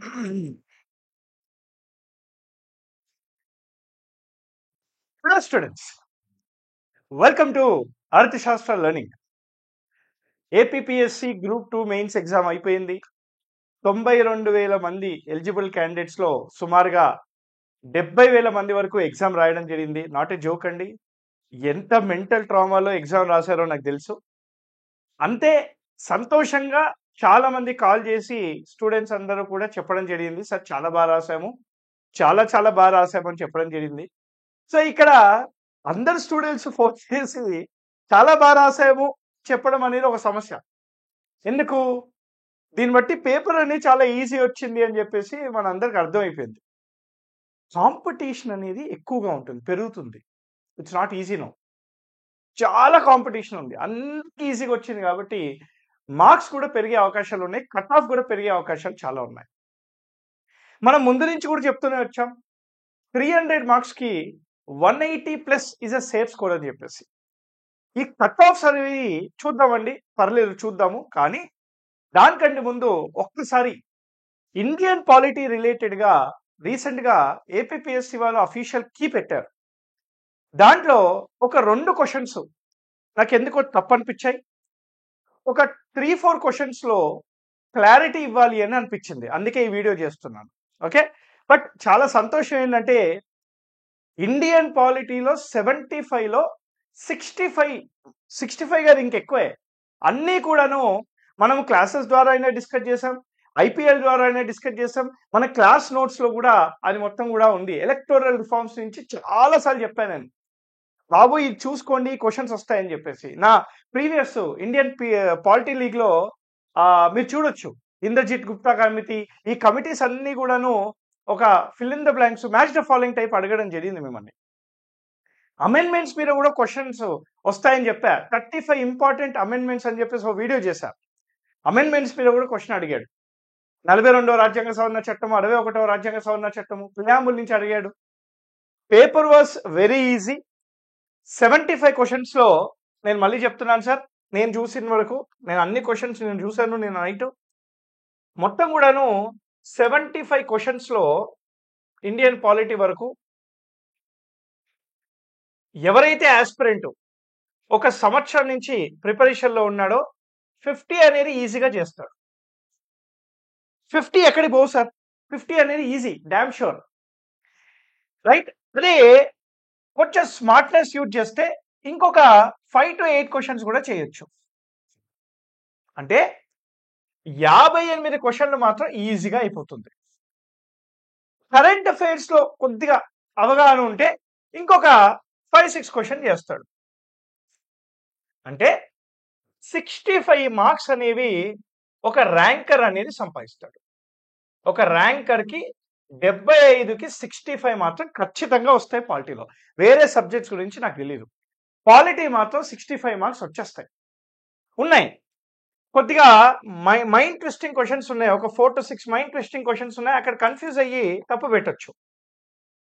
Hello students, welcome to Arthashastra Learning. APPSC Group 2 mains exam అయిపోయింది. 92,000 మంది eligible క్యాండిడేట్స్లో సుమారుగా 70,000 మంది వరకు ఎగ్జామ్ రాయడం జరిగింది. నాట్ ఏ జోక్ అండి. ఎంత మెంటల్ ట్రామాలో ఎగ్జామ్ రాశారో నాకు తెలుసు. అంతే సంతోషంగా చాలా మంది కాల్ చేసి స్టూడెంట్స్ అందరూ కూడా చెప్పడం జరిగింది, సార్ చాలా బాగా రాసాము, చాలా బాగా రాసామని చెప్పడం జరిగింది. సో ఇక్కడ అందరు స్టూడెంట్స్ ఫోన్ చేసి చాలా బాగా రాసాము చెప్పడం అనేది ఒక సమస్య. ఎందుకు? దీన్ని బట్టి పేపర్ అనేది చాలా ఈజీ వచ్చింది అని చెప్పేసి మనందరికి అర్థమైపోయింది. కాంపిటీషన్ అనేది ఎక్కువగా ఉంటుంది, పెరుగుతుంది. It's not easy no. చాలా కాంపిటీషన్ ఉంది, అందరికి ఈజీగా వచ్చింది కాబట్టి మార్క్స్ కూడా పెరిగే అవకాశాలు ఉన్నాయి, కట్ ఆఫ్ కూడా పెరిగే అవకాశాలు చాలా ఉన్నాయి. మనం ముందు నుంచి కూడా చెప్తూనే వచ్చాం, 300 మార్క్స్కి 180+ ఈజ్ అ సేఫ్ స్కోర్ అని చెప్పేసి. ఈ కట్ ఆఫ్స్ అనేవి చూద్దామండి, పర్లేదు చూద్దాము. కానీ దానికంటే ముందు ఒక్కసారి ఇండియన్ పాలిటీ రిలేటెడ్గా రీసెంట్గా ఏపీపీఎస్సీ వాళ్ళు అఫీషియల్ కీ పెట్టారు. దాంట్లో ఒక 2 క్వశ్చన్స్ నాకు ఎందుకో తప్పు అనిపించాయి. ఒక 3-4 క్వశ్చన్స్లో క్లారిటీ ఇవ్వాలి అని అనిపించింది, అందుకే ఈ వీడియో చేస్తున్నాను. ఓకే, బట్ చాలా సంతోషం ఏంటంటే ఇండియన్ పాలిటీలో 75లో 65 గారు ఇంకెక్కువే. అన్నీ కూడాను మనం క్లాసెస్ ద్వారా అయినా డిస్కస్ చేసాం, ఐపీఎల్ ద్వారా అయినా డిస్కస్ చేసాం, మన క్లాస్ నోట్స్లో కూడా అది మొత్తం కూడా ఉంది. ఎలక్టోరల్ రిఫార్మ్స్ నుంచి చాలాసార్లు చెప్పాను నేను, బాబు ఇది చూసుకోండి క్వశ్చన్స్ వస్తాయని చెప్పేసి. నా ప్రీవియస్ ఇండియన్ పాలిటీ లీగ్లో మీరు చూడొచ్చు, ఇంద్రజిత్ గుప్తా కమిటీ, ఈ కమిటీస్ అన్నీ కూడాను ఒక fill in the blanks, match the following type అడగడం జరిగింది మిమ్మల్ని. అమెండ్మెంట్స్ మీద కూడా క్వశ్చన్స్ వస్తాయని చెప్పా, 35 ఇంపార్టెంట్ అమెండ్మెంట్స్ అని చెప్పేసి ఒక వీడియో చేశా. అమెండ్మెంట్స్ మీద కూడా క్వశ్చన్ అడిగాడు. 42వ రాజ్యాంగ సవరణ చట్టము, 61వ రాజ్యాంగ సవరణ చట్టము, ప్రియాంబుల్ నుంచి అడిగాడు. Paper was very easy. 75 క్వశ్చన్స్లో నేను మళ్ళీ చెప్తున్నాను సార్, నేను చూసిన వరకు, నేను అన్ని క్వశ్చన్స్ నేను చూశాను, నేను నైట్ మొత్తం కూడాను 75 క్వశ్చన్స్లో ఇండియన్ పాలిటీ వరకు ఎవరైతే ఆస్పిరెంట్ ఒక సంవత్సరం నుంచి ప్రిపరేషన్లో ఉన్నాడో 50 అనేది ఈజీగా చేస్తాడు. 50 ఎక్కడికి పోవు సార్, 50 అనేది ఈజీ, డామ్ షూర్, రైట్? అదే కొంచెం స్మార్ట్నెస్ యూజ్ చేస్తే ఇంకొక 5 to 8 క్వశ్చన్స్ కూడా చేయొచ్చు. అంటే 58 క్వశ్చన్లు మాత్రం ఈజీగా అయిపోతుంది. కరెంట్ అఫైర్స్లో కొద్దిగా అవగాహన ఉంటే ఇంకొక 5-6 క్వశ్చన్ చేస్తాడు. అంటే 65 మార్క్స్ అనేవి ఒక ర్యాంకర్ అనేది సంపాదిస్తాడు. ఒక ర్యాంకర్కి 75కి 65 మాత్రం ఖచ్చితంగా వస్తాయి పాలిటీలో. వేరే సబ్జెక్ట్స్ గురించి నాకు తెలియదు, పాలిటీ మాత్రం 65 మార్క్స్ వచ్చేస్తాయి. ఉన్నాయి కొద్దిగా మైండ్ ట్విస్టింగ్ క్వశ్చన్స్ ఉన్నాయి, ఒక 4 to 6 మైండ్ ట్విస్టింగ్ క్వశ్చన్స్ ఉన్నాయి, అక్కడ కన్ఫ్యూజ్ అయ్యి తప్పు పెట్టచ్చు.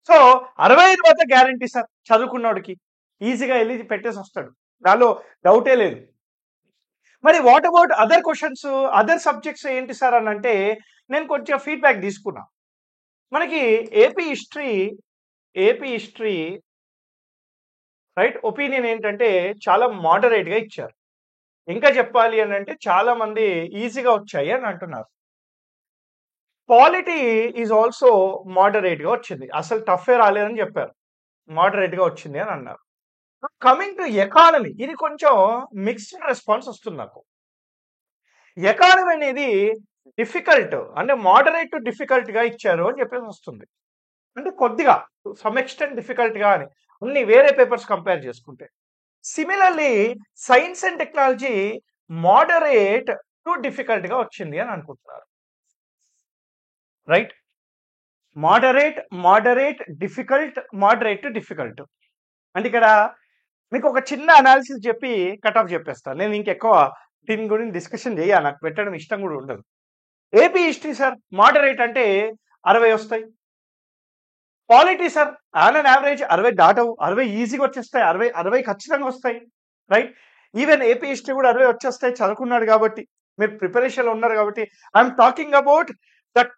సో 65 మాత్రం గ్యారంటీ సార్, చదువుకున్నోడికి ఈజీగా వెళ్ళి పెట్టేసి వస్తాడు, దానిలో డౌటే లేదు. మరి what about other questions, other subjects ఏంటి సార్ అని అంటే నేను కొంచెం ఫీడ్బ్యాక్ తీసుకున్నా. మనకి ఏపీ హిస్టరీ రైట్ ఒపీనియన్ ఏంటంటే చాలా మోడరేట్గా ఇచ్చారు. ఇంకా చెప్పాలి అని అంటే చాలా మంది ఈజీగా వచ్చాయి అని అంటున్నారు. పాలిటీ ఈజ్ ఆల్సో మోడరేట్గా వచ్చింది, అసలు టఫే రాలేదని చెప్పారు, మోడరేట్గా వచ్చింది అని అన్నారు. కమింగ్ టు ఎకానమీ, ఇది కొంచెం మిక్స్డ్ రెస్పాన్స్ వస్తుంది నాకు. ఎకానమీ అనేది డిఫికల్ట్, అంటే మోడరేట్ టు డిఫికల్ట్గా ఇచ్చారు అని చెప్పేసి వస్తుంది. అంటే కొద్దిగా సమ్ ఎక్స్టెంట్ డిఫికల్ట్గా అని అన్ని వేరే పేపర్స్ కంపేర్ చేసుకుంటే. Similarly science and technology moderate to డిఫికల్ట్గా వచ్చింది అని అనుకుంటున్నారు, right? Moderate difficult, moderate to difficult. అంటే ఇక్కడ మీకు ఒక చిన్న అనాలిసిస్ చెప్పి కట్ ఆఫ్ చెప్పేస్తాను, నేను ఇంకెక్కువ దీని గురించి డిస్కషన్ చేయాలి, నాకు పెట్టడం ఇష్టం కూడా ఉండదు. ఏపీ హిస్టరీ సార్ మోడరేట్ అంటే 60 వస్తాయి. Polity sir on an average 60 దాటవు, 60 ఈజీగా వచ్చేస్తాయి, 60 ఖచ్చితంగా వస్తాయి, రైట్? ఈవెన్ ఏపీ హిస్టరీ కూడా 60 వచ్చేస్తాయి, చదువుకున్నాడు కాబట్టి, మీరు ప్రిపరేషన్లో ఉన్నారు కాబట్టి. I'm talking about that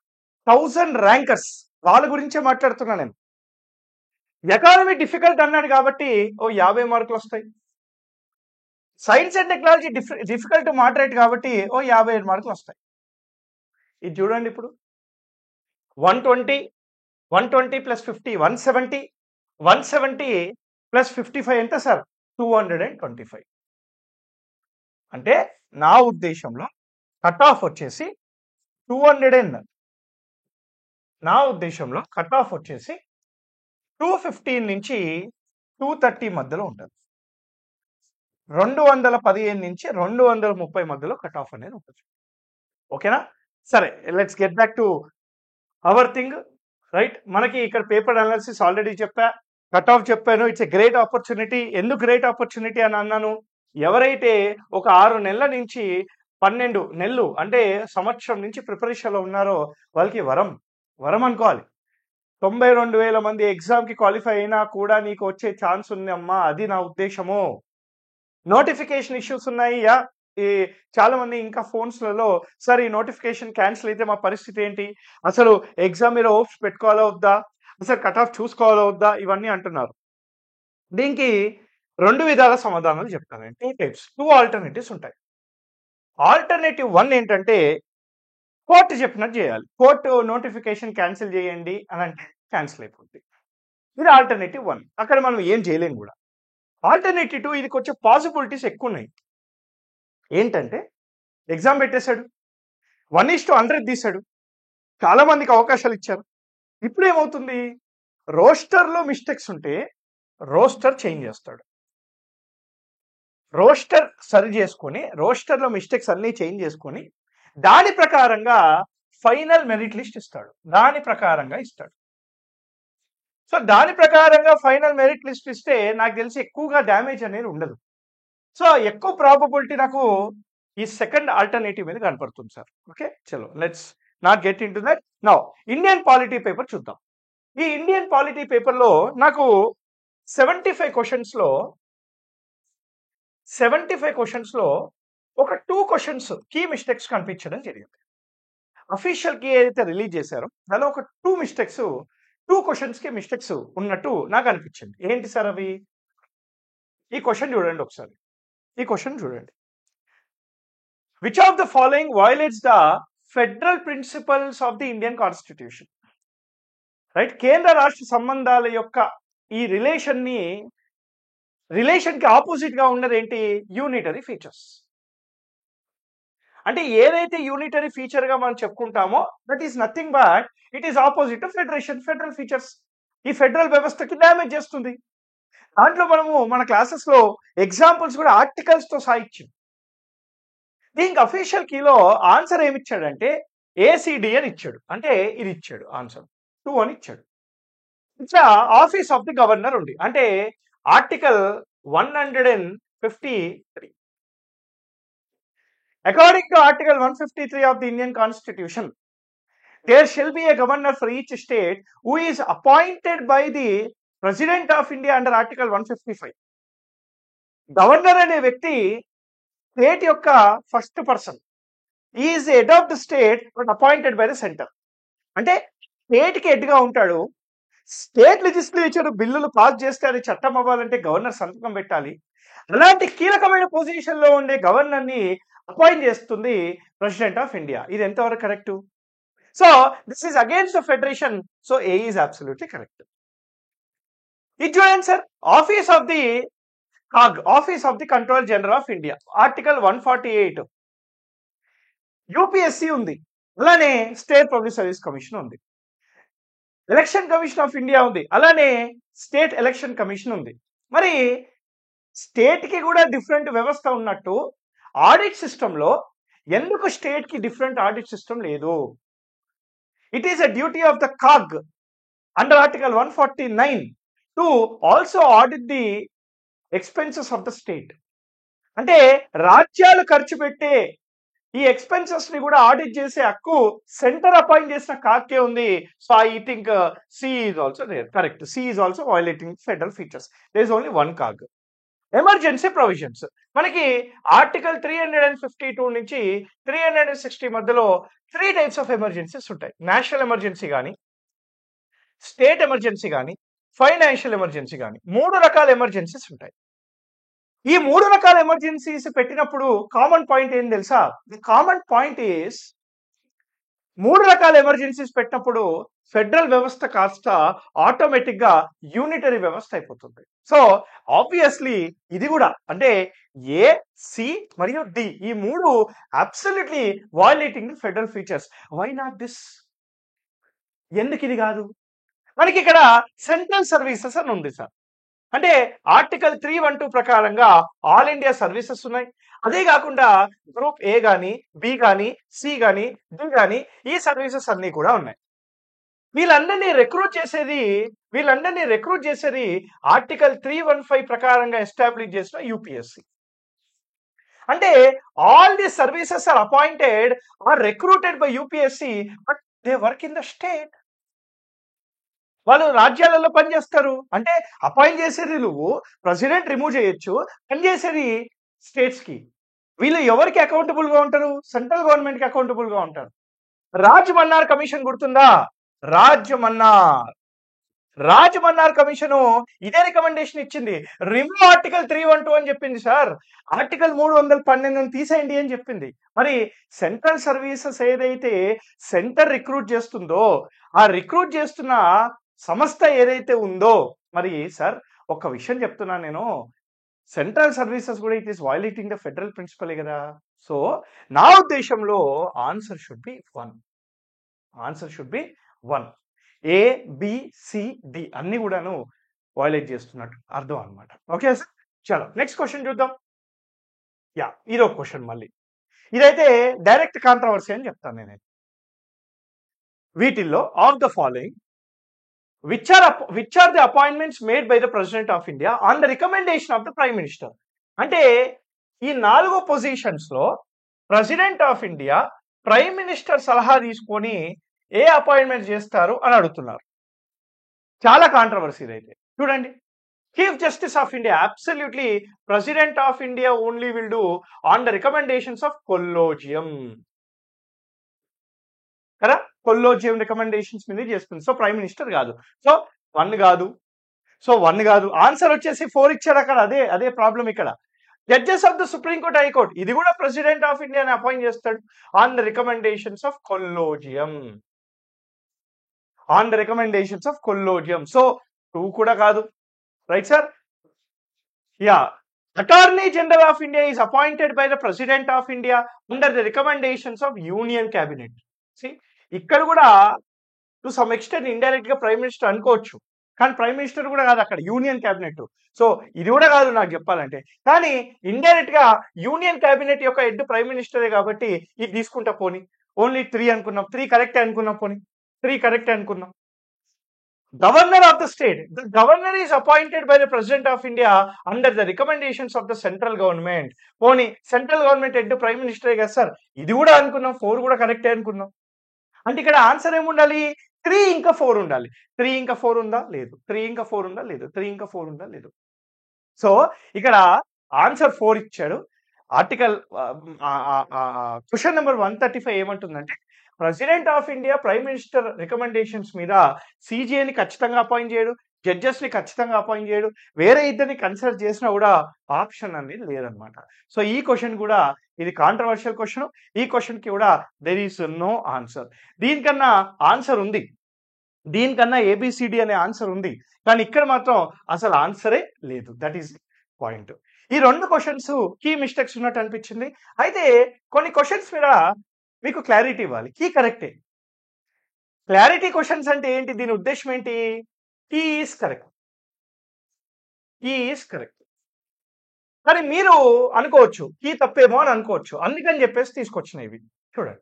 1000 rankers వాళ్ళ గురించే మాట్లాడుతున్నా నేను. ఎకానమీ డిఫికల్ట్ అన్నాడు కాబట్టి ఓ 50 మార్కులు వస్తాయి. Science and technology difficult moderate కాబట్టి ఓ 55 మార్కులు వస్తాయి. ఇది చూడండి ఇప్పుడు 120 120 ప్లస్ 50 170 170 ప్లస్ 55 ఎంత సార్ 225. అంటే నా ఉద్దేశంలో కట్ ఆఫ్ వచ్చేసి 200 నా ఉద్దేశంలో కట్ ఆఫ్ వచ్చేసి 215 నుంచి 230 మధ్యలో ఉంటుంది. 215 నుంచి 230 మధ్యలో కట్ ఆఫ్ అనేది ఉంటుంది. ఓకేనా? సరే, let's get back to our thing. Right, మనకి ఇక్కడ పేపర్ అనాలిసిస్ ఆల్రెడీ చెప్పా, కట్ ఆఫ్ చెప్పాను. It's a great opportunity. ఎందుకు గ్రేట్ ఆపర్చునిటీ అని అన్నాను? ఎవరైతే ఒక 6 నెలల నుంచి 12 నెలలు అంటే సంవత్సరం నుంచి ప్రిపరేషన్లో ఉన్నారో వాళ్ళకి వరం అనుకోవాలి. 92,000 మంది ఎగ్జామ్కి క్వాలిఫై అయినా కూడా నీకు వచ్చే ఛాన్స్ ఉంది అమ్మా, అది నా ఉద్దేశము. నోటిఫికేషన్ ఇష్యూస్ ఉన్నాయి. ఈ చాలా మంది ఇంకా ఫోన్స్లలో సార్ ఈ నోటిఫికేషన్ క్యాన్సిల్ అయితే మా పరిస్థితి ఏంటి, అసలు ఎగ్జామ్ మీద హోప్స్ పెట్టుకోవాలా వద్దా, అసలు కట్ ఆఫ్ చూసుకోవాలా వద్దా, ఇవన్నీ అంటున్నారు. దీనికి 2 విధాల సమాధానాలు చెప్తాను. 2 టైప్స్, 2 ఆల్టర్నేటివ్స్ ఉంటాయి. ఆల్టర్నేటివ్ 1 ఏంటంటే కోర్టు చెప్పినట్టు చేయాలి. కోర్టు నోటిఫికేషన్ క్యాన్సిల్ చేయండి అని అంటే క్యాన్సిల్ అయిపోతుంది. ఇది ఆల్టర్నేటివ్ 1. అక్కడ మనం ఏం చేయలేము కూడా. ఆల్టర్నేటివ్ 2 ఇది కొంచెం పాసిబిలిటీస్ ఎక్కువ ఉన్నాయి. ఏంటంటే ఎగ్జామ్ పెట్టేశాడు, 1:100 తీశాడు, చాలా మందికి అవకాశాలు ఇచ్చారు. ఇప్పుడు ఏమవుతుంది, రోస్టర్లో మిస్టేక్స్ ఉంటే రోస్టర్ చేంజ్ చేస్తాడు. రోస్టర్ సరి చేసుకొని రోస్టర్లో మిస్టేక్స్ అన్నీ చేంజ్ చేసుకొని దాని ప్రకారంగా ఫైనల్ మెరిట్ లిస్ట్ ఇస్తాడు. దాని ప్రకారంగా ఇస్తాడు. సో దాని ప్రకారంగా ఫైనల్ మెరిట్ లిస్ట్ ఇస్తే నాకు తెలిసి ఎక్కువగా డ్యామేజ్ అనేది ఉండదు. సో ఎక్కువ ప్రాబబిలిటీ నాకు ఈ సెకండ్ ఆల్టర్నేటివ్ మీద కనపడుతుంది సార్. ఓకే, చలో let's not get in to that. Now Indian polity paper చూద్దాం. ఈ ఇండియన్ పాలిటీ పేపర్లో నాకు 75 క్వశ్చన్స్లో ఒక 2 క్వశ్చన్స్ కీ మిస్టేక్స్ కనిపించడం జరిగింది. అఫీషియల్ కీ ఏదైతే రిలీజ్ చేశారో దానిలో ఒక 2 క్వశ్చన్స్కి మిస్టేక్స్ ఉన్నట్టు నాకు అనిపించింది. ఏంటి సార్ అవి? ఈ క్వశ్చన్ చూడండి ఒకసారి. ఈ క్వశ్చన్ చూడండి. Which of the following violates the federal principles of the Indian constitution? Right, కేంద్ర రాష్ట్ర సంబంధాల యొక్క ఈ రిలేషన్కి ఆపోజిట్ గా ఉన్నది ఏంటి? Unitary features. అంటే ఏదైతే యూనిటరీ ఫీచర్ గా మనం చెప్పుకుంటామో that is nothing but it is opposite to federation. Federal features ఈ ఫెడరల్ వ్యవస్థకి డ్యామేజ్ చేస్తుంది. దాంట్లో మనము మన క్లాసెస్ లో ఎగ్జాంపుల్స్ కూడా ఆర్టికల్స్ తో సాయిచ్చాం. దీనికి అఫీషియల్ కీలో ఆన్సర్ ఏమి ఇచ్చాడంటే ఏసీడీ అని ఇచ్చాడు. అంటే ఇది ఇచ్చాడు ఆన్సర్ 2 అని ఇచ్చాడు. ఇట్లా ఆఫీస్ ఆఫ్ ది గవర్నర్ ఉంది. అంటే article 153. According to Article 153 of the Indian Constitution, there shall be a governor for each state who is appointed by the President of India under Article 155. Governor అనే వ్యక్తి state యొక్క first person. ఈ is head of the state but appointed by the centre. అంటే స్టేట్కి హెడ్గా ఉంటాడు. State legislature బిల్లులు pass చేస్తే అది చట్టం అవ్వాలంటే గవర్నర్ సంతకం పెట్టాలి. అలాంటి కీలకమైన పొజిషన్లో ఉండే గవర్నర్ని అపాయింట్ చేస్తుంది ప్రెసిడెంట్ ఆఫ్ ఇండియా. ఇది ఎంతవరకు correct? So this is against the federation. So A is absolutely correct. ఇది చూడండి sir, office of the CAG, office of the control general of India, article 148. UPSC ఉంది, అలానే స్టేట్ పబ్లిక్ సర్వీస్ కమిషన్ ఉంది, election commission of India ఉంది, అలానే state election commission ఉంది. మరి state కి కూడా డిఫరెంట్ వ్యవస్థ ఉన్నట్టు ఆడిట్ సిస్టంలో ఎందుకు స్టేట్ కి డిఫరెంట్ ఆడిట్ సిస్టమ్ లేదు? It is a duty of the CAG under article 149 to also audit the expenses of the state. అంటే రాజ్యాలు ఖర్చు పెట్టే ఈ ఎక్స్పెన్సెస్ ని కూడా ఆడిట్ చేసే హక్కు సెంటర్ అపాయింట్ చేసిన కాగ్కే ఉంది. So I think C is also correct. C is also violating federal features. There is only one CAG. Emergency provisions. మనకి ఆర్టికల్ 352 నుంచి 360 మధ్యలో 3 టైప్స్ ఆఫ్ ఎమర్జెన్సీస్ ఉంటాయి. నేషనల్ ఎమర్జెన్సీ గాని, స్టేట్ ఎమర్జెన్సీ గాని, ఫైనాన్షియల్ ఎమర్జెన్సీ గాని 3 రకాల ఎమర్జెన్సీస్ ఉంటాయి. ఈ 3 రకాల ఎమర్జెన్సీస్ పెట్టినప్పుడు కామన్ పాయింట్ ఏం తెలుసా? ది కామన్ పాయింట్ ఈస్ 3 రకాల ఎమర్జెన్సీస్ పెట్టినప్పుడు ఫెడరల్ వ్యవస్థ కాస్త ఆటోమేటిక్ గా యూనిటరీ వ్యవస్థ అయిపోతుంది. సో ఆబ్వియస్లీ ఇది కూడా అంటే ఏ, సి మరియు D E 3 absolutely violating the federal features. Why not this? ఎందుకు ఇది కాదు? మనకి ఇక్కడ సెంట్రల్ సర్వీసెస్ అని ఉంది సార్. అంటే ఆర్టికల్ 312 ప్రకారంగా ఆల్ ఇండియా సర్వీసెస్ ఉన్నాయి. అదే కాకుండా గ్రూప్ ఏ గాని, బి గాని, సి గాని, డి గాని ఈ సర్వీసెస్ అన్ని కూడా ఉన్నాయి. వీళ్ళందరినీ రిక్రూట్ చేసేది ఆర్టికల్ 315 ప్రకారంగా ఎస్టాబ్లిష్ చేసిన యూపీఎస్సి. అంటే all the services are appointed or recruited by UPSC, but they work in the state. వాళ్ళు రాజ్యాలలో పనిచేస్తారు. అంటే అపాయింట్ చేసేది నువ్వు, ప్రెసిడెంట్ రిమూవ్ చేయొచ్చు, పనిచేసేది స్టేట్స్ కి. వీళ్ళు ఎవరికి అకౌంటబుల్ గా ఉంటారు? సెంట్రల్ గవర్నమెంట్ కి అకౌంటబుల్ గా ఉంటారు. రాజ్ మన్నార్ కమిషన్ గుర్తుందా? రాజ్ మన్నార్ కమిషన్ ఇదే రికమెండేషన్ ఇచ్చింది. రిమూవ్ ఆర్టికల్ 312 అని చెప్పింది సార్. ఆర్టికల్ 312 తీసేయండి అని చెప్పింది. మరి సెంట్రల్ సర్వీసెస్ ఏదైతే సెంటర్ రిక్రూట్ చేస్తుందో ఆ రిక్రూట్ చేస్తున్న సంస్థ ఏదైతే ఉందో, మరి సార్ ఒక విషయం చెప్తున్నా నేను, సెంట్రల్ సర్వీసెస్ కూడా it is violating the federal ప్రిన్సిపలే కదా. సో నా ఉద్దేశంలో answer should be 1. A, B, C, D అన్ని కూడాను వయలేట్ చేస్తున్నట్టు అర్థం అనమాట. ఓకే సార్, చలో నెక్స్ట్ క్వశ్చన్ చూద్దాం. యా, ఇదో క్వశ్చన్ మళ్ళీ. ఇదైతే డైరెక్ట్ కాంట్రవర్సీ అని చెప్తాను నేనైతే. వీటిల్లో of the following which are the appointments made by the President of India on the recommendation of the Prime Minister? అంటే ఈ 4 పొజిషన్స్ లో president of India prime minister సలహా తీసుకొని ఏ అపాయింట్మెంట్ చేస్తారు అని అడుగుతున్నారు. చాలా కాంట్రవర్సీ అయితే. చూడండి, chief justice of India absolutely president of India only will do on the recommendations of collegium కదా. కొల్లోజియం రికమెండేషన్స్ మీద చేస్తుంది. సో ప్రైమ్ మినిస్టర్ కాదు. సో 1 కాదు. ఆన్సర్ వచ్చేసి 4 ఇచ్చారు అక్కడ. అదే ప్రాబ్లం ఇక్కడ. Judges of the supreme court, high court ఇది కూడా ప్రెసిడెంట్ ఆఫ్ ఇండియాని అపాయింట్ చేస్తాడు on the recommendations of collegium. So 2 కూడా కాదు. Right sir. Yeah, attorney general of India is appointed by the president of India under the recommendations of union cabinet. ఇక్కడ కూడా to some extent indirect గా prime minister అనుకోవచ్చు, కానీ prime minister కూడా కాదు, అక్కడ యూనియన్ క్యాబినెట్. సో ఇది కూడా కాదు నాకు చెప్పాలంటే. కానీ ఇండైరెక్ట్ గా యూనియన్ క్యాబినెట్ యొక్క హెడ్ ప్రైమ్ మినిస్టరే కాబట్టి ఇది తీసుకుంటా పోనీ. ఓన్లీ 3 అనుకున్నాం, 3 కరెక్ట్ అనుకున్నాం. పోనీ 3 కరెక్ట్ అనుకున్నాం. Governor of the state, the governor is appointed by the president of India under the recommendations of the central government. పోనీ సెంట్రల్ గవర్నమెంట్ హెడ్ ప్రైమ్ మినిస్టరే కదా సార్. ఇది కూడా అనుకున్నాం. 4 కూడా కరెక్టే అనుకున్నాం. అంటే ఇక్కడ ఆన్సర్ ఏముండాలి? 3 ఇంకా 4 ఉండాలి. 3 ఇంకా 4 ఉందా? లేదు. 3 ఇంకా 4 ఉందా? లేదు. 3 ఇంకా 4 ఉందా? లేదు. సో ఇక్కడ ఆన్సర్ 4 ఇచ్చాడు. ఆర్టికల్ క్వశ్చన్ నెంబర్ 135 ఏమంటుందంటే, president of India prime minister recommendations మీద సిజిఏని ఖచ్చితంగా అపాయింట్ చేయడు, జడ్జెస్ ని ఖచ్చితంగా అపాయింట్ చేయడు, వేరే ఇద్దరిని కన్సిడర్ చేసినా కూడా ఆప్షన్ అనేది లేదనమాట. సో ఈ క్వశ్చన్ కూడా ఇది కాంట్రవర్షియల్ క్వశ్చన్. ఈ క్వశ్చన్ కి కూడా దెర్ ఈస్ నో ఆన్సర్. దీనికన్నా ఆన్సర్ ఉంది, దీనికన్నా ఏబిసిడి అనే ఆన్సర్ ఉంది, కానీ ఇక్కడ మాత్రం అసలు ఆన్సరే లేదు. That is point. ఈ 2 క్వశ్చన్స్ కీ మిస్టేక్స్ ఉన్నట్టు అనిపించింది. అయితే కొన్ని క్వశ్చన్స్ మీద మీకు క్లారిటీ ఇవ్వాలి. కీ కరెక్టే. క్లారిటీ క్వశ్చన్స్ అంటే ఏంటి? దీని ఉద్దేశం ఏంటి? కీ ఈస్ కరెక్ట్, కానీ మీరు అనుకోవచ్చు కీ తప్పేమో అని అనుకోవచ్చు. అందుకని చెప్పేసి తీసుకొచ్చినాయి ఇవి. చూడండి,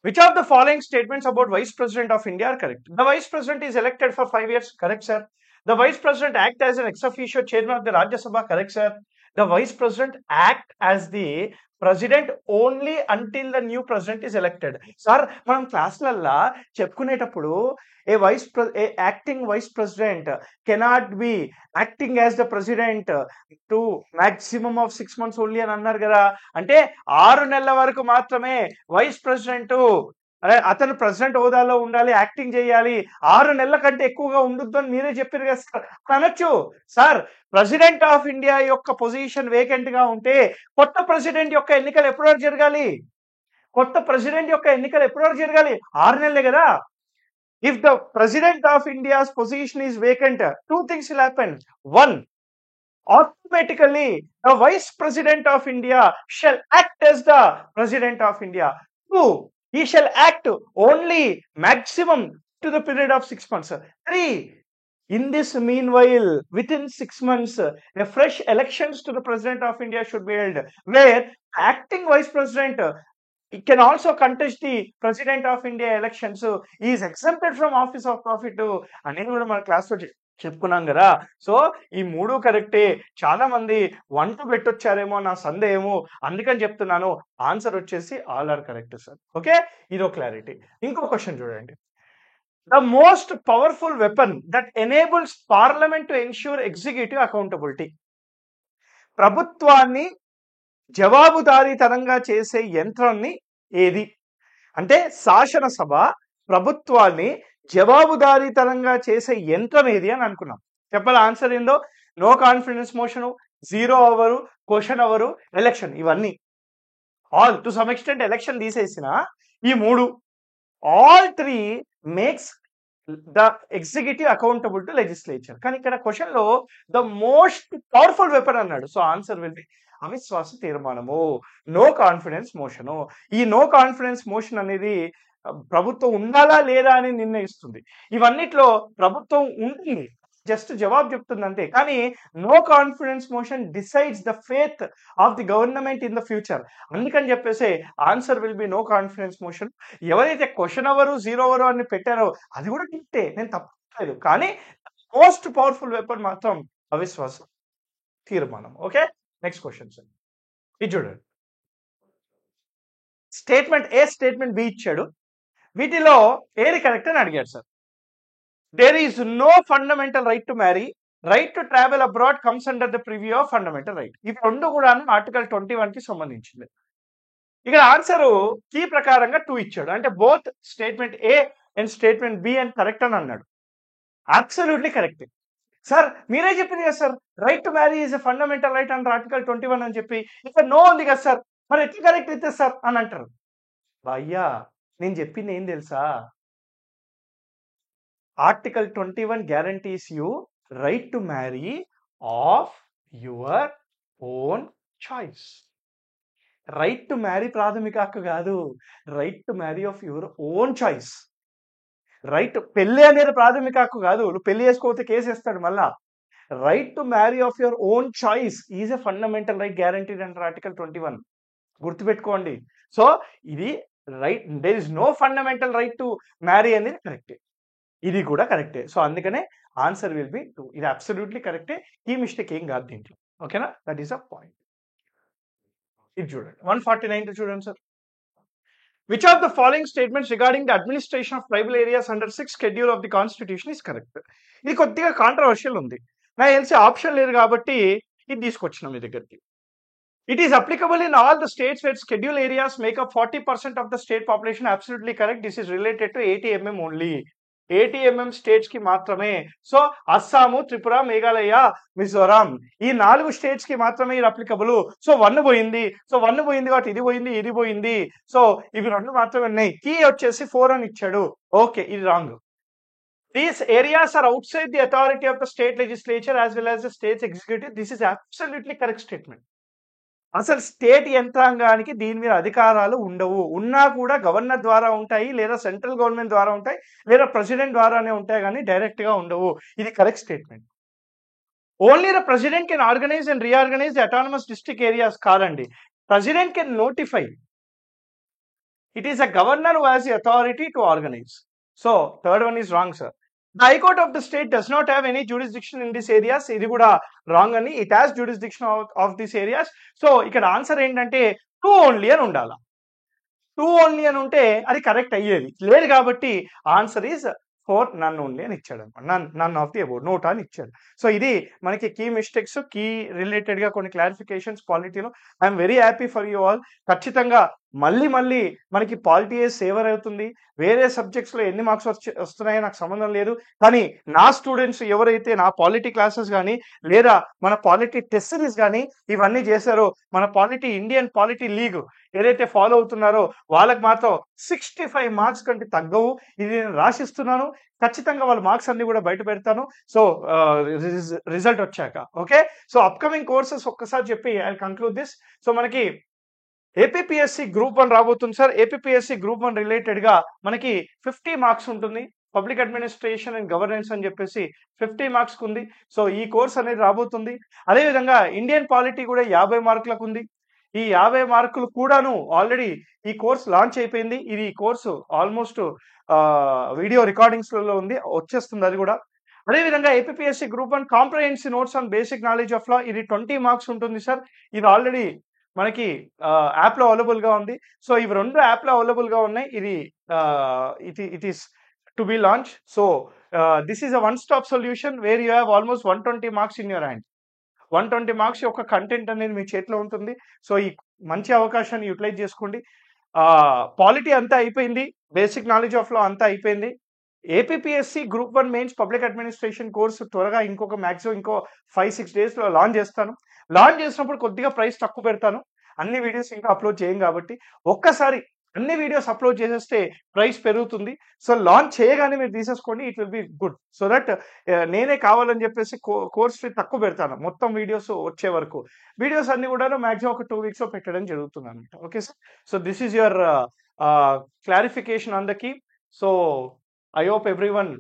which of the following statements about Vice President of India are correct? The Vice President is elected for 5 years. Correct, sir. The Vice President act as an ex officio chairman of the Rajya Sabha. Correct, sir. The Vice President act as the president only until the new president is elected. Sir మనం క్లాసులల్లా చెప్పుకునేటప్పుడు a acting vice president cannot be acting as the president to maximum of 6 months only అని అన్నారు కదా. అంటే 6 నెలల వరకు మాత్రమే వైస్ ప్రెసిడెంట్ అతను ప్రెసిడెంట్ హోదాలో ఉండాలి, యాక్టింగ్ చేయాలి, 6 నెలల కంటే ఎక్కువగా ఉండొద్దు అని మీరే చెప్పారు కదా సార్. అనొచ్చు సార్, ప్రెసిడెంట్ ఆఫ్ ఇండియా యొక్క పొజిషన్ వేకెంట్ గా ఉంటే కొత్త ప్రెసిడెంట్ యొక్క ఎన్నికలు ఎప్పటి వరకు జరగాలి? కొత్త ప్రెసిడెంట్ యొక్క ఎన్నికలు ఎప్పటి వరకు జరగాలి? 6 నెలలే కదా. If the president of India's position is vacant, two things will happen. One, automatically the vice president of India shall act as the president of India. Two, he shall act only maximum to the period of 6 months. Three, in this meanwhile, within 6 months, a fresh elections to the president of India should be held, where acting vice president it can also contest the president of India elections. So he is exempted from office of profit అనేది కూడా మన class లో చెప్పుకున్నాం కదా. So ఈ మూడు కరెక్టే. చాలా మంది 1 పెట్టొచ్చారేమో నా సందేహము, అందుకని చెప్తున్నాను. ఆన్సర్ వచ్చేసి all are correct sir. Okay, ఇదో క్లారిటీ. ఇంకో క్వశ్చన్ చూడండి. The most powerful weapon that enables parliament to ensure executive accountability. ప్రభుత్వాన్ని జవాబుదారీతనంగా చేసే యంత్రాన్ని ఏది? అంటే శాసనసభ ప్రభుత్వాన్ని జవాబుదారీతనంగా చేసే యంత్రం ఏది అని అనుకున్నాం. చెప్పాలి ఆన్సర్ ఏందో. No confidence motion, 0 hour, question hour, election. ఇవన్నీ all to some extent election తీసేసిన ఈ మూడు, all 3 makes the executive accountable to legislature. కానీ ఇక్కడ క్వశ్చన్ లో ద మోస్ట్ పవర్ఫుల్ వెపన్ అన్నాడు. సో ఆన్సర్ విల్ బి అవిశ్వాస తీర్మానము, నో కాన్ఫిడెన్స్ మోషను. ఈ నో కాన్ఫిడెన్స్ మోషన్ అనేది ప్రభుత్వం ఉండాలా లేదా అని నిర్ణయిస్తుంది. ఇవన్నిట్లో ప్రభుత్వం ఉంటుంది, జస్ట్ జవాబు చెప్తుంది అంతే. కానీ no confidence motion decides the faith of the government in the future. అందుకని చెప్పేసి answer will be no confidence motion. ఎవరైతే క్వశ్చన్ అవరు 0 అవరు అని పెట్టారో అది కూడా కరెక్టే, నేను తప్పలేదు. కానీ మోస్ట్ పవర్ఫుల్ వెపన్ మాత్రం అవిశ్వాస తీర్మానం. Okay, next question sir. ఇది చూడండి. స్టేట్మెంట్ ఏ, స్టేట్మెంట్ బి ఇచ్చాడు. వీటిలో ఏది కరెక్ట్ అని అడిగాడు సార్. There is no fundamental right to marry, right to travel abroad comes under the preview of fundamental right. ఇవి రెండు కూడా ఆర్టికల్ 21 కి సంబంధించింది. ఇక్కడ ఆన్సర్ కీ ప్రకారంగా 2 ఇచ్చాడు. అంటే both statement A and statement B and correct అని అన్నాడు. Absolutely correct sir. మీరే చెప్పింది కదా సార్, right to marry is a fundamental right under article 21 అని చెప్పి. ఇక్కడ నో ఉంది కదా సార్, మరి ఎట్లా కరెక్ట్ అయితే సార్ అని అంటారు. అయ్యా నేను చెప్పింది ఏం తెలుసా, article 21 guarantees you right to marry of your own choice. Right to marry ప్రాథమిక హక్కు కాదు, right to marry of your own choice. Right పెళ్లి అనేది ప్రాథమిక హక్కు కాదు, నువ్వు పెళ్లి చేసుకోకపోతే కేసు వేస్తాడు మళ్ళా. Right to marry of your own choice is a fundamental right guaranteed under article 21. గుర్తుపెట్టుకోండి. సో ఇది right, there is no fundamental right to marry అనేది కరెక్టే, ఇది కూడా కరెక్టే. సో అందుకనే ఆన్సర్ విల్ బి 2. ఇది అబ్సల్యూట్లీ కరెక్టే, ఈ మిస్టేక్ ఏం కాదు దీంట్లో. ఓకేనా, దట్ ఈస్ అ పాయింట్. ఇది చూడండి 149 చూడండి sir. Which of the following statements regarding the administration of tribal areas under 6th schedule of the constitution is correct? ఇది కొద్దిగా కాంట్రవర్షియల్ ఉంది. నాకు తెలిసి ఆప్షన్ లేదు కాబట్టి ఇది తీసుకొచ్చినాం మీ దగ్గరికి. It is applicable in all the states where schedule areas make up 40% of the state population. Absolutely correct. This is related to 80 mm only. 80 mm states కి మాత్రమే. సో అస్సాము, త్రిపుర, మేఘాలయ, మిజోరాం ఈ 4 స్టేట్స్ కి మాత్రమే ఇది అప్లికబుల్. సో 1 పోయింది. సో 1 పోయింది కాబట్టి ఇది పోయింది, ఇది పోయింది. సో ఇవి 2 మాత్రమే ఉన్నాయి. కీ వచ్చేసి 4 అని ఇచ్చాడు. ఓకే, ఇది wrong. These areas are outside the authority of the state legislature as well as the state's executive. This is absolutely correct statement. అసలు స్టేట్ యంత్రాంగానికి దీని మీద అధికారాలు ఉండవు. ఉన్నా కూడా గవర్నర్ ద్వారా ఉంటాయి, లేదా సెంట్రల్ గవర్నమెంట్ ద్వారా ఉంటాయి, లేదా ప్రెసిడెంట్ ద్వారానే ఉంటాయి, కానీ డైరెక్ట్ గా ఉండవు. ఇది correct statement. Only the president can organise and reorganise the autonomous district areas కాదండి. President can notify. It is a governor who has the authority to organise. So third one is wrong sir. The High Court of the state does not have any jurisdiction in these areas. ఇది కూడా wrong అని. It has jurisdiction of these areas. So ఇక్కడ answer ఏంటంటే two only అని ఉండాలి. Two only అని ఉంటే అది కరెక్ట్ అయ్యేది. లేదు కాబట్టి ఆన్సర్ ఈజ్ 4 నన్ ఓన్లీ అని ఇచ్చాడన్నమాట. None of the above note అని ఇచ్చాడు. సో ఇది మనకి కీ మిస్టేక్స్, కీ రిలేటెడ్‌గా కొన్ని క్లారిఫికేషన్స్ పాలిటీలో. I'm very happy for you all. ఖచ్చితంగా మళ్ళీ మనకి పాలిటీయే సేవర్ అవుతుంది. వేరే సబ్జెక్ట్స్‌లో ఎన్ని మార్క్స్ వస్తున్నాయో నాకు సంబంధం లేదు. కానీ నా స్టూడెంట్స్ ఎవరైతే నా పాలిటీ క్లాసెస్ గాని, లేదా మన పాలిటీ టెస్ట్ సిరీస్ గాని ఇవన్నీ చేశారో, మన పాలిటీ ఇండియన్ పాలిటీ లీగ్ ఏదైతే ఫాలో అవుతున్నారో వాళ్ళకి మాత్రం 65 మార్క్స్ కంటే తగ్గవు. ఇది నేను రాసిస్తున్నాను. ఖచ్చితంగా వాళ్ళ మార్క్స్ అన్ని కూడా బయట పెడతాను. సో రిజల్ట్ వచ్చాక. ఓకే. సో అప్కమింగ్ కోర్సెస్ ఒక్కసారి చెప్పి ఐ కంక్లూడ్ దిస్. సో మనకి ఏపీపీఎస్సీ గ్రూప్ 1 రాబోతుంది సార్. ఏపీపీఎస్సీ గ్రూప్ 1 రిలేటెడ్‌గా మనకి 50 మార్క్స్ ఉంటుంది. పబ్లిక్ అడ్మినిస్ట్రేషన్ అండ్ గవర్నెన్స్ అని చెప్పేసి 50 మార్క్స్‌కి ఉంది. సో ఈ కోర్స్ అనేది రాబోతుంది. అదేవిధంగా ఇండియన్ పాలిటీ కూడా 50 మార్కులకు ఉంది. ఈ 50 మార్కులు కూడాను ఆల్రెడీ ఈ కోర్స్ లాంచ్ అయిపోయింది. ఇది కోర్సు ఆల్మోస్ట్ వీడియో రికార్డింగ్స్‌లలో ఉంది. వచ్చేస్తుంది అది కూడా. అదేవిధంగా APPSC group 1 comprehensive notes on basic knowledge of law ఇది 20 మార్క్స్ ఉంటుంది సార్. ఇది ఆల్రెడీ మనకి యాప్‌లో అవైలబుల్‌గా ఉంది. సో ఇవి 2 యాప్‌లో అవైలబుల్‌గా ఉన్నాయి. ఇది it is to be launch. So this is a one stop solution where you have almost 120 marks in your hand. 120 marks యొక్క కంటెంట్ అనేది మీ చేతిలో ఉంటుంది. సో ఈ మంచి అవకాశాన్ని యూటిలైజ్ చేసుకోండి. పాలిటీ అంతా అయిపోయింది. బేసిక్ నాలెడ్జ్ ఆఫ్ లా అంతా అయిపోయింది. APPSC group 1 mains public administration course త్వరగా మాక్సిమం ఇంకో 5-6 డేస్‌లో లాంచ్ చేస్తాను. లాంచ్ చేసినప్పుడు కొద్దిగా ప్రైస్ తక్కువ పెడతాను. అన్ని వీడియోస్ ఇంకా అప్లోడ్ చేయం కాబట్టి ఒక్కసారి అన్ని వీడియోస్ అప్లోడ్ చేసేస్తే ప్రైస్ పెరుగుతుంది. సో లాంచ్ చేయగానే మీరు తీసేసుకోండి. It will be good. So that నేనే కావాలని చెప్పేసి కోర్స్ ఫీ తక్కువ పెడతాను. మొత్తం వీడియోస్ వచ్చే వరకు. వీడియోస్ అన్ని కూడాను మాక్సిమం ఒక 2 వీక్స్‌లో పెట్టడం జరుగుతుందన్నమాట. Okay sir. So this is your clarification on the key. So I hope everyone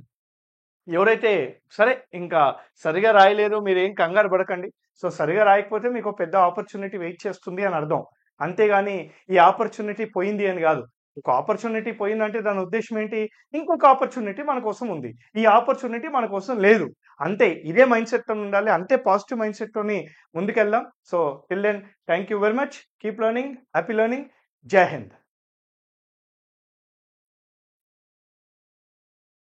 ఎవరైతే సరే ఇంకా సరిగా రాయలేదు మీరేం కంగారు పడకండి. సో సరిగా రాయకపోతే మీకు పెద్ద ఆపర్చునిటీ వెయిట్ చేస్తుంది అని అర్థం. అంతేగాని ఈ ఆపర్చునిటీ పోయింది అని కాదు. ఒక ఆపర్చునిటీ పోయిందంటే దాని ఉద్దేశ్యం ఏంటి? ఇంకొక ఆపర్చునిటీ మన కోసం ఉంది. ఈ ఆపర్చునిటీ మన కోసం లేదు. అంతే. ఇదే మైండ్ సెట్‌తో ఉండాలి. అంతే పాజిటివ్ మైండ్ సెట్‌తోని ముందుకెళ్దాం. So till then thank you very much. Keep learning. Happy learning. జై హింద్.